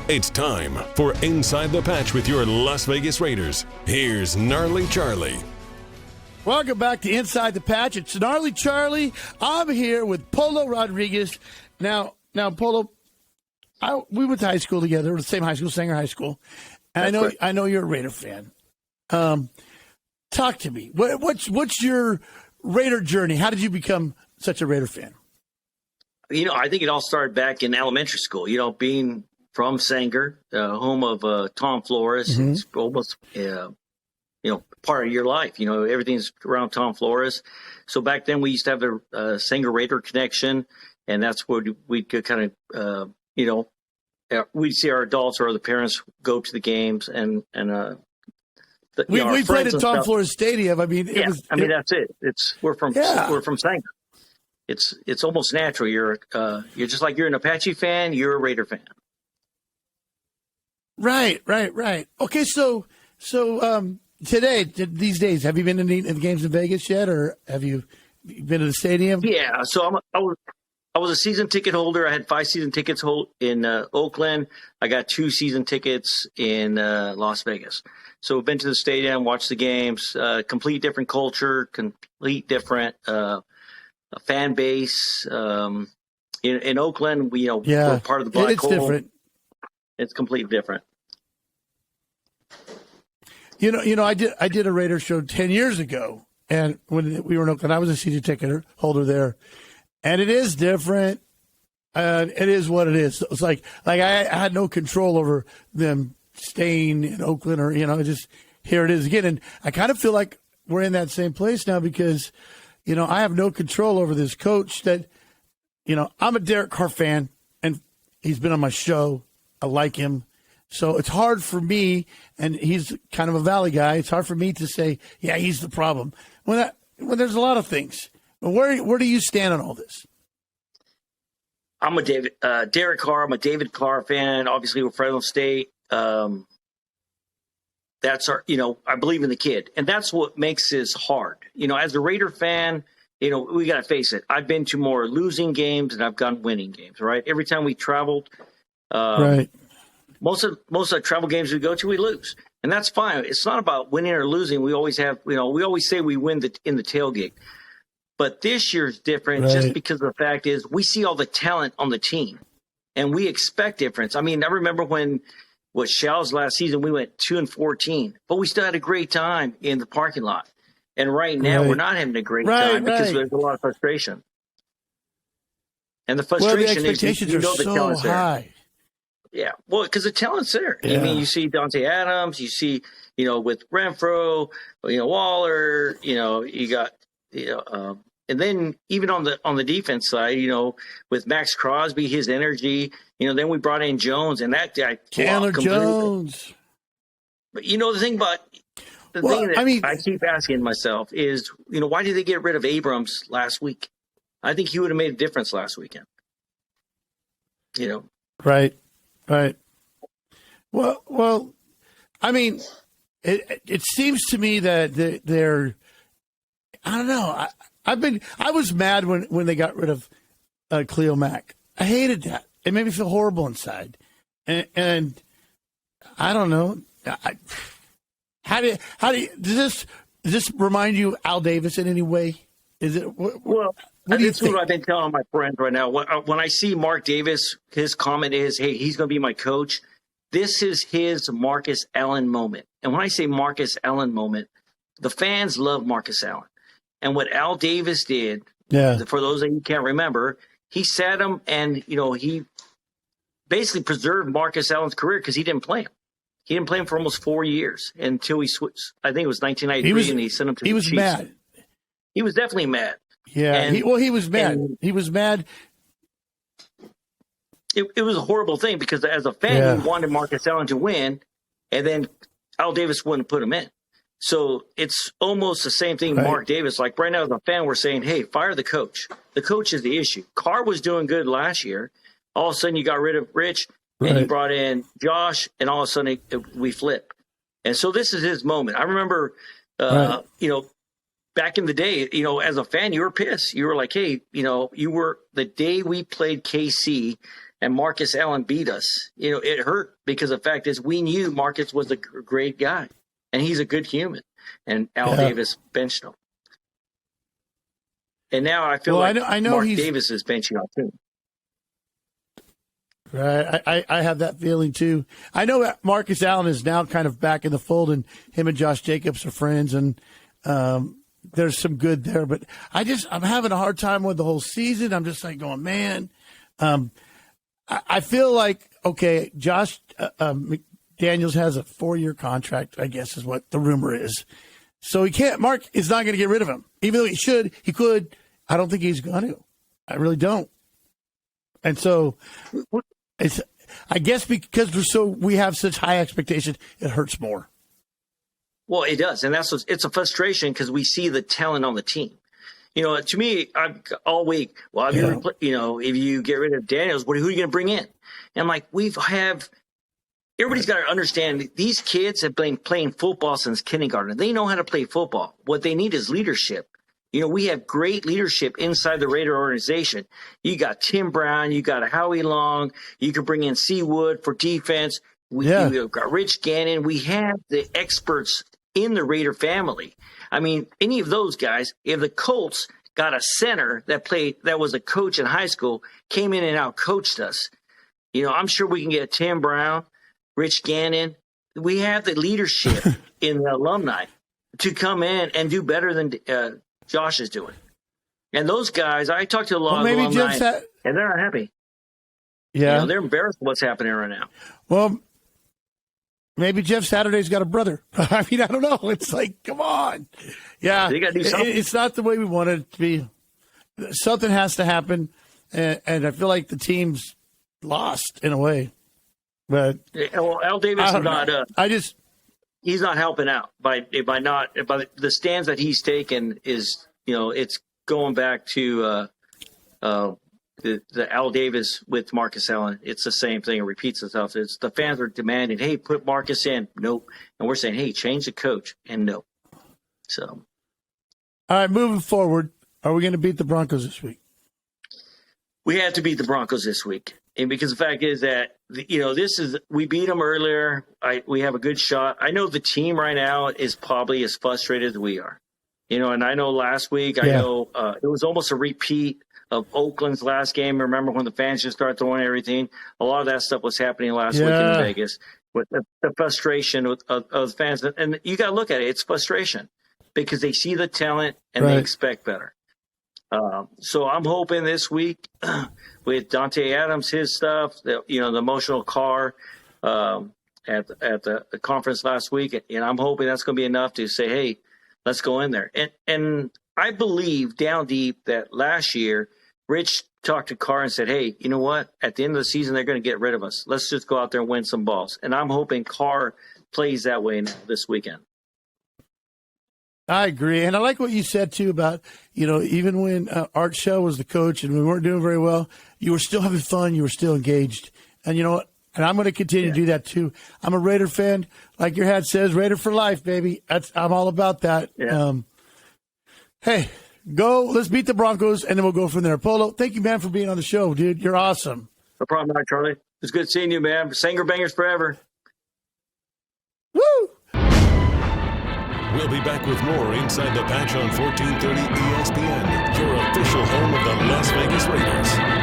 It's time for Inside the Patch with your Las Vegas Raiders. Here's Gnarley Charley. Welcome back to Inside the Patch. It's Gnarley Charley. I'm here with Polo Rodriguez. Now, Polo, we went to high school together. We're the same high school, Sanger High School. And I know you're a Raider fan. Talk to me. What's your Raider journey? How did you become such a Raider fan? I think it all started back in elementary school. Being from Sanger, home of Tom Flores. Mm-hmm. It's almost, part of your life. Everything's around Tom Flores. So back then we used to have the Sanger Raider connection, and that's where we could kind of, we'd see our adults or the parents go to the games, and we played at Tom Flores Stadium. That's it. We're from Sanger. It's almost natural. You're just like you're an Apache fan. You're a Raider fan. Right. Okay, so today, these days, have you been in the games in Vegas yet, or have you been to the stadium? Yeah, so I was a season ticket holder. I had 5 season tickets in Oakland. I got 2 season tickets in Las Vegas. So I've been to the stadium, watched the games. Complete different culture, complete different fan base. In Oakland, we're part of the black hole. Different. It's completely different. I did a Raider show 10 years ago, and when we were in Oakland, I was a season ticket holder there, and it is different. It is what it is. It's like I had no control over them staying in Oakland, or just here it is again. And I kind of feel like we're in that same place now because, I have no control over this coach. That, I'm a Derek Carr fan, and he's been on my show. I like him. So it's hard for me, and he's kind of a Valley guy. It's hard for me to say, yeah, he's the problem. When there's a lot of things. But where do you stand on all this? I'm a Derek Carr. I'm a David Carr fan. Obviously, we're Fresno State. That's our, I believe in the kid, and that's what makes this hard. As a Raider fan, we got to face it. I've been to more losing games than I've gone winning games. Right? Every time we traveled. Right. Most of the travel games we go to, we lose, and that's fine. It's not about winning or losing. We always have, we always say we win in the tailgate, but this year's different just because the fact is we see all the talent on the team, and we expect difference. I mean, I remember when Shell's last season, we went 2-14, but we still had a great time in the parking lot. And right now, we're not having a great time because there's a lot of frustration, and the frustration the expectations are the so talent's high. There. Yeah, well, because the talent's there. Yeah. I mean, you see Dante Adams, you see, with Renfro, Waller, you got, and then even on the defense side, with Max Crosby, his energy, then we brought in Jones, and that guy, Chandler Jones. But the thing about I keep asking myself is, why did they get rid of Abrams last week? I think he would have made a difference last weekend. Right. Well, I mean, it seems to me that they're. I don't know. I was mad when they got rid of Cleo Mack. I hated that. It made me feel horrible inside, and I don't know. How do you does this remind you of Al Davis in any way? Is it well? That's what I've been telling my friends right now. When I see Mark Davis, his comment is, hey, he's going to be my coach. This is his Marcus Allen moment. And when I say Marcus Allen moment, the fans love Marcus Allen. And what Al Davis did, for those of you who can't remember, he sat him and, he basically preserved Marcus Allen's career because he didn't play him. He didn't play him for almost 4 years until he switched. I think it was 1993, and he sent him to the Chiefs. He was mad. He was definitely mad. Yeah, he was mad. He was mad. It was a horrible thing because as a fan, you wanted Marcus Allen to win, and then Al Davis wouldn't put him in. So it's almost the same thing. Mark Davis, like right now as a fan, we're saying, hey, fire the coach. The coach is the issue. Carr was doing good last year. All of a sudden you got rid of Rich, and you brought in Josh, and all of a sudden we flip. And so this is his moment. I remember, back in the day, as a fan, you were pissed. You were like, hey, you were the day we played KC and Marcus Allen beat us. It hurt because the fact is we knew Marcus was a great guy, and he's a good human, and Al Davis benched him. And now I feel like I know Mark Davis is benching out too. Right, I have that feeling too. I know that Marcus Allen is now kind of back in the fold, and him and Josh Jacobs are friends, and there's some good there. But I'm having a hard time with the whole season. I'm just like going, man. I feel like, okay, Josh McDaniels has a 4-year contract, I guess is what the rumor is. So Mark is not going to get rid of him. Even though he could. I don't think he's going to. I really don't. And so I guess because we have such high expectations, it hurts more. Well, it does. And it's a frustration because we see the talent on the team. To me, all week, well, if you get rid of Daniels, who are you going to bring in? And I'm like, everybody's got to understand these kids have been playing football since kindergarten. They know how to play football. What they need is leadership. We have great leadership inside the Raider organization. You got Tim Brown, you got Howie Long, you can bring in Seawood for defense. We've got Rich Gannon. We have the experts in the Raider family. I mean, any of those guys, if the Colts got a center that was a coach in high school, came in and out-coached us, I'm sure we can get Tim Brown, Rich Gannon. We have the leadership in the alumni to come in and do better than Josh is doing. And those guys, I talked to a lot of alumni, and they're not happy. Yeah. They're embarrassed with what's happening right now. Well, maybe Jeff Saturday's got a brother. I mean, I don't know. It's like, come on. Yeah. They got to do something. It's not the way we want it to be. Something has to happen. And I feel like the team's lost in a way. But Al Davis is not. He's not helping out by the stands that he's taken is, it's going back to the Al Davis with Marcus Allen. It's the same thing. It repeats itself. It's the fans are demanding, hey, put Marcus in. Nope. And we're saying, hey, change the coach. And no. So. All right, moving forward, are we going to beat the Broncos this week? We have to beat the Broncos this week. And because the fact is that, we beat them earlier. We have a good shot. I know the team right now is probably as frustrated as we are. And I know last week, I know it was almost a repeat of Oakland's last game. Remember when the fans just started throwing everything? A lot of that stuff was happening last week in Vegas with the frustration of the fans. And you got to look at it. It's frustration because they see the talent and they expect better. So I'm hoping this week with Dante Adams, his stuff, the emotional car at the conference last week, and I'm hoping that's going to be enough to say, hey, let's go in there. And I believe down deep that last year, Rich talked to Carr and said, hey, you know what? At the end of the season, they're going to get rid of us. Let's just go out there and win some balls. And I'm hoping Carr plays that way now this weekend. I agree. And I like what you said, too, about, even when Art Shell was the coach and we weren't doing very well, you were still having fun. You were still engaged. And you know what? And I'm going to continue to do that, too. I'm a Raider fan. Like your hat says, Raider for life, baby. I'm all about that. Yeah. Hey, let's beat the Broncos, and then we'll go from there. Polo, thank you, man, for being on the show, dude. You're awesome. No problem, Charlie. It's good seeing you, man. Sanger bangers forever. Woo! We'll be back with more Inside the Patch on 1430 ESPN, your official home of the Las Vegas Raiders.